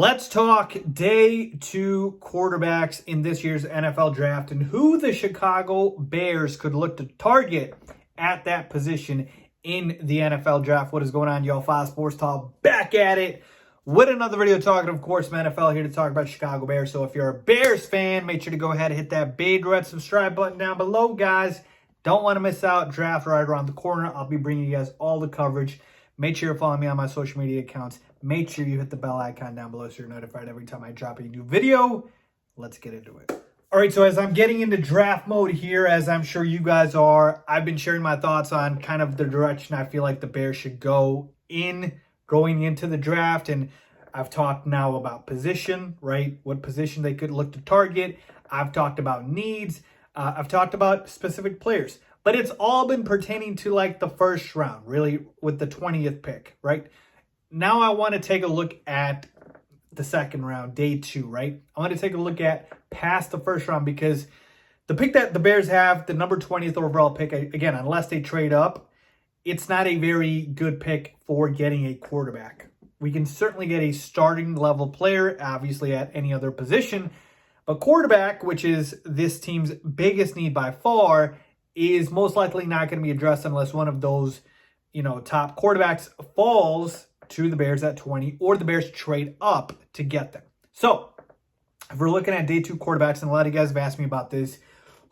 Let's talk day 2 quarterbacks in this year's NFL draft and who the Chicago Bears could look to target at that position in the NFL draft. What is going on, y'all? Faiz Sports Talk back at it with another video talking, of course, NFL, here to talk about Chicago Bears. So if you're a Bears fan, make sure to go ahead and hit that big red subscribe button down below, guys. Don't want to miss out. Draft right around the corner. I'll be bringing you guys all the coverage. Make sure you're following me on my social media accounts. Make sure you hit the bell icon down below so you're notified every time I drop a new video. Let's get into it. All right, so as I'm getting into draft mode here, as I'm sure you guys are, I've been sharing my thoughts on kind of the direction I feel like the Bears should go in going into the draft. And I've talked now about position, right? What position they could look to target. I've talked about needs. I've talked about specific players. But it's all been pertaining to like the first round, really, with the 20th pick, right? Now I want to take a look at the second round, day 2, right? I want to take a look at past the first round because the pick that the Bears have, the number 20th overall pick, again, unless they trade up, it's not a very good pick for getting a quarterback. We can certainly get a starting level player, obviously at any other position, but quarterback, which is this team's biggest need by far, is most likely not going to be addressed unless one of those, top quarterbacks falls to the Bears at 20 or the Bears trade up to get them. So if we're looking at day 2 quarterbacks, and a lot of you guys have asked me about this,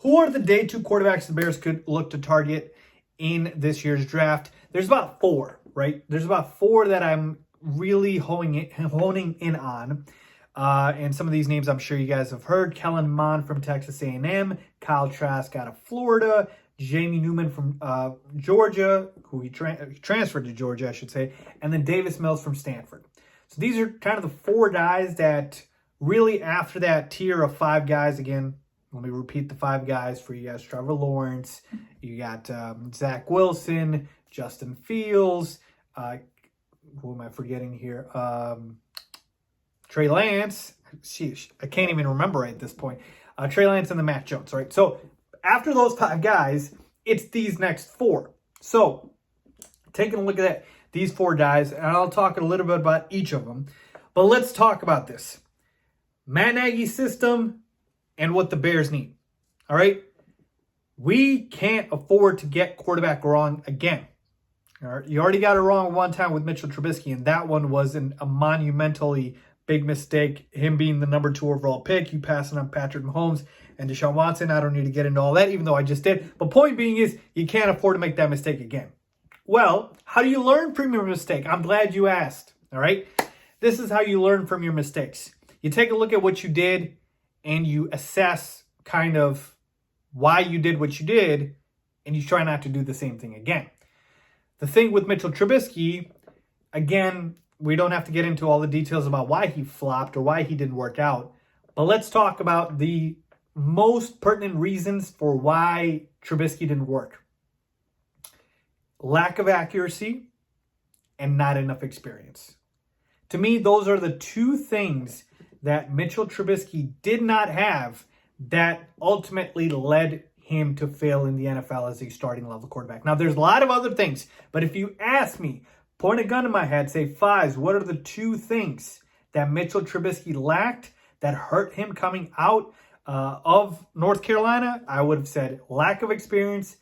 who are the day 2 quarterbacks the Bears could look to target in this year's draft? There's about 4, right? There's about 4 that I'm really honing in on. And some of these names I'm sure you guys have heard. Kellen Mond from Texas A&M, Kyle Trask out of Florida, Jamie Newman from Georgia, who he transferred to Georgia, I should say, and then Davis Mills from Stanford. So these are kind of the 4 guys that really, after that tier of 5 guys, again, let me repeat the 5 guys for you guys. Trevor Lawrence, you got Zach Wilson, Justin Fields, who am I forgetting here? Trey Lance. Sheesh, I can't even remember at this point. Trey Lance and the Mac Jones, right? So after those 5 guys, it's these next 4. So taking a look at that, these 4 guys, and I'll talk a little bit about each of them. But let's talk about this. Matt Nagy's system and what the Bears need. All right? We can't afford to get quarterback wrong again. All right? You already got it wrong one time with Mitchell Trubisky, and that one was a monumentally big mistake, him being the number 2 overall pick, you passing on Patrick Mahomes and Deshaun Watson. I don't need to get into all that, even though I just did. But point being is, you can't afford to make that mistake again. Well, how do you learn from your mistake? I'm glad you asked, all right? This is how you learn from your mistakes. You take a look at what you did, and you assess kind of why you did what you did, and you try not to do the same thing again. The thing with Mitchell Trubisky, again, we don't have to get into all the details about why he flopped or why he didn't work out. But let's talk about the most pertinent reasons for why Trubisky didn't work. Lack of accuracy and not enough experience. To me, those are the 2 things that Mitchell Trubisky did not have that ultimately led him to fail in the NFL as a starting level quarterback. Now, there's a lot of other things, but if you ask me, point a gun to my head, say, Faiz, what are the 2 things that Mitchell Trubisky lacked that hurt him coming out of North Carolina? I would have said lack of experience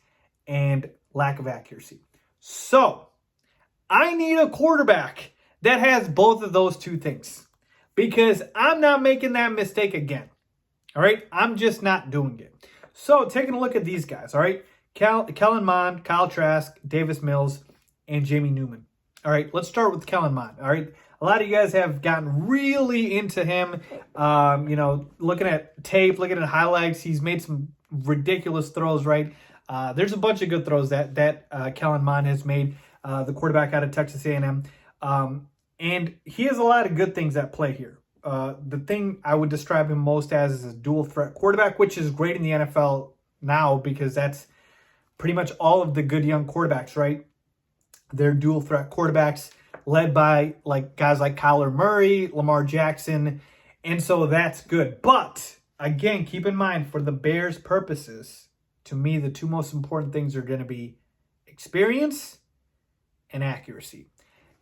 and lack of accuracy. So, I need a quarterback that has both of those 2 things because I'm not making that mistake again. All right? I'm just not doing it. So, taking a look at these guys, all right? Kellen Mond, Kyle Trask, Davis Mills, and Jamie Newman. All right, let's start with Kellen Mond. All right, a lot of you guys have gotten really into him. Looking at tape, looking at highlights, he's made some ridiculous throws. Right, there's a bunch of good throws that Kellen Mond has made. The quarterback out of Texas A&M, and he has a lot of good things at play here. The thing I would describe him most as is a dual threat quarterback, which is great in the NFL now because that's pretty much all of the good young quarterbacks, right? They're dual threat quarterbacks led by guys like Kyler Murray, Lamar Jackson, and so that's good. But again, keep in mind for the Bears' purposes, to me, the 2 most important things are going to be experience and accuracy.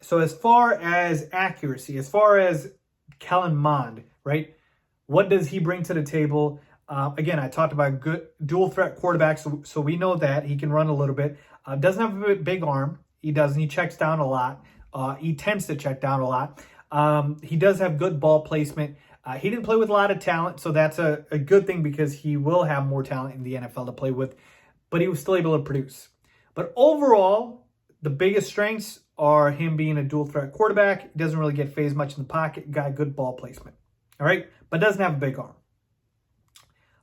So as far as accuracy, as far as Kellen Mond, right? What does he bring to the table? Again, I talked about good dual threat quarterbacks, so we know that he can run a little bit. Doesn't have a big arm. He doesn't. He checks down a lot. He tends to check down a lot. He does have good ball placement. He didn't play with a lot of talent, so that's a good thing because he will have more talent in the NFL to play with, but he was still able to produce. But overall, the biggest strengths are him being a dual threat quarterback. He doesn't really get phased much in the pocket. Got good ball placement. All right, but doesn't have a big arm.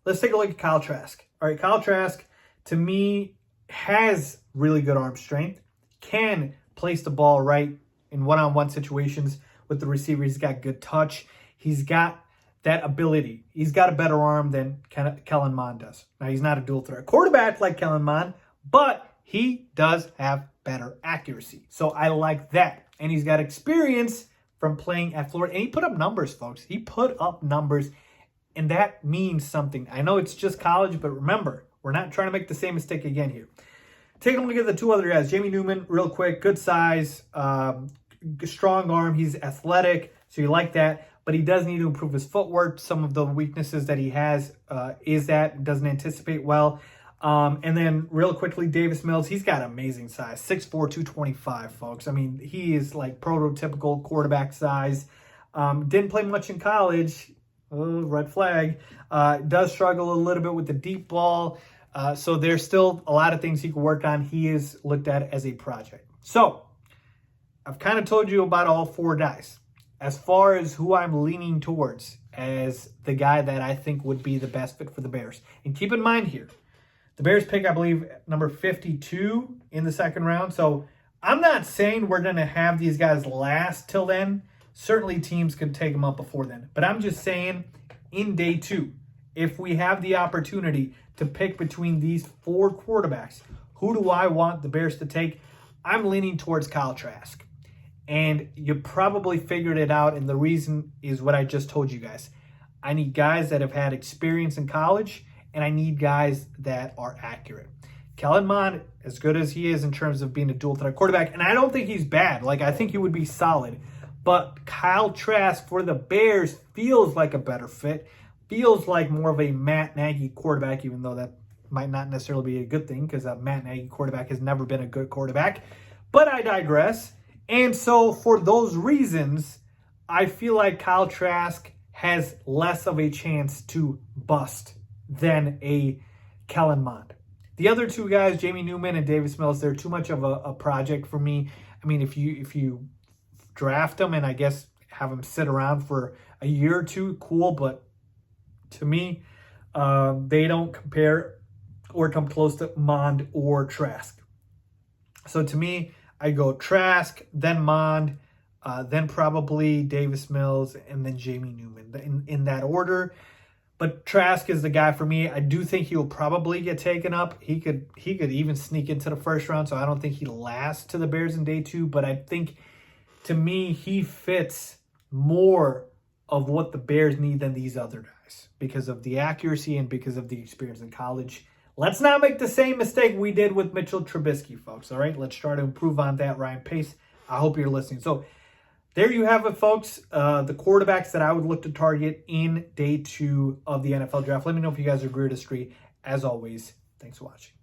Let's take a look at Kyle Trask. All right, Kyle Trask, to me, has really good arm strength, can place the ball right in one-on-one situations with the receiver. He's got good touch. He's got that ability. He's got a better arm than Kellen Mond does. Now, he's not a dual threat quarterback like Kellen Mond, but he does have better accuracy. So I like that. And he's got experience from playing at Florida. And he put up numbers, folks. He put up numbers, and that means something. I know it's just college, but remember, we're not trying to make the same mistake again here. Taking a look at the two other guys. Jamie Newman, real quick, good size, strong arm. He's athletic, so you like that. But he does need to improve his footwork. Some of the weaknesses that he has is that doesn't anticipate well. And then real quickly, Davis Mills, he's got amazing size, 6'4", 225, folks. I mean, he is like prototypical quarterback size. Didn't play much in college. Oh, red flag. Does struggle a little bit with the deep ball. So there's still a lot of things he can work on. He is looked at as a project. So I've kind of told you about all four guys. As far as who I'm leaning towards as the guy that I think would be the best fit for the Bears. And keep in mind here, the Bears pick, I believe, number 52 in the second round. So I'm not saying we're going to have these guys last till then. Certainly teams could take them up before then. But I'm just saying in day two, if we have the opportunity to pick between these four quarterbacks, who do I want the Bears to take? I'm leaning towards Kyle Trask. And you probably figured it out, and the reason is what I just told you guys. I need guys that have had experience in college, and I need guys that are accurate. Kellen Mond, as good as he is in terms of being a dual threat quarterback, and I don't think he's bad. Like, I think he would be solid. But Kyle Trask for the Bears feels like a better fit, feels like more of a Matt Nagy quarterback, even though that might not necessarily be a good thing because a Matt Nagy quarterback has never been a good quarterback. But I digress. And so for those reasons, I feel like Kyle Trask has less of a chance to bust than a Kellen Mond. The other two guys, Jamie Newman and Davis Mills, they're too much of a project for me. I mean, if you draft them and I guess have them sit around for a year or two, cool. But to me, they don't compare or come close to Mond or Trask. So to me, I go Trask, then Mond, then probably Davis Mills, and then Jamie Newman in that order. But Trask is the guy for me. I do think he'll probably get taken up. He could even sneak into the first round, so I don't think he lasts to the Bears in day two. But I think, to me, he fits more of what the Bears need than these other guys because of the accuracy and because of the experience in college. Let's not make the same mistake we did with Mitchell Trubisky, folks, all right? Let's try to improve on that, Ryan Pace. I hope you're listening. So there you have it, folks. The quarterbacks that I would look to target in day two of the NFL draft. Let me know if you guys agree or disagree. As always, thanks for watching.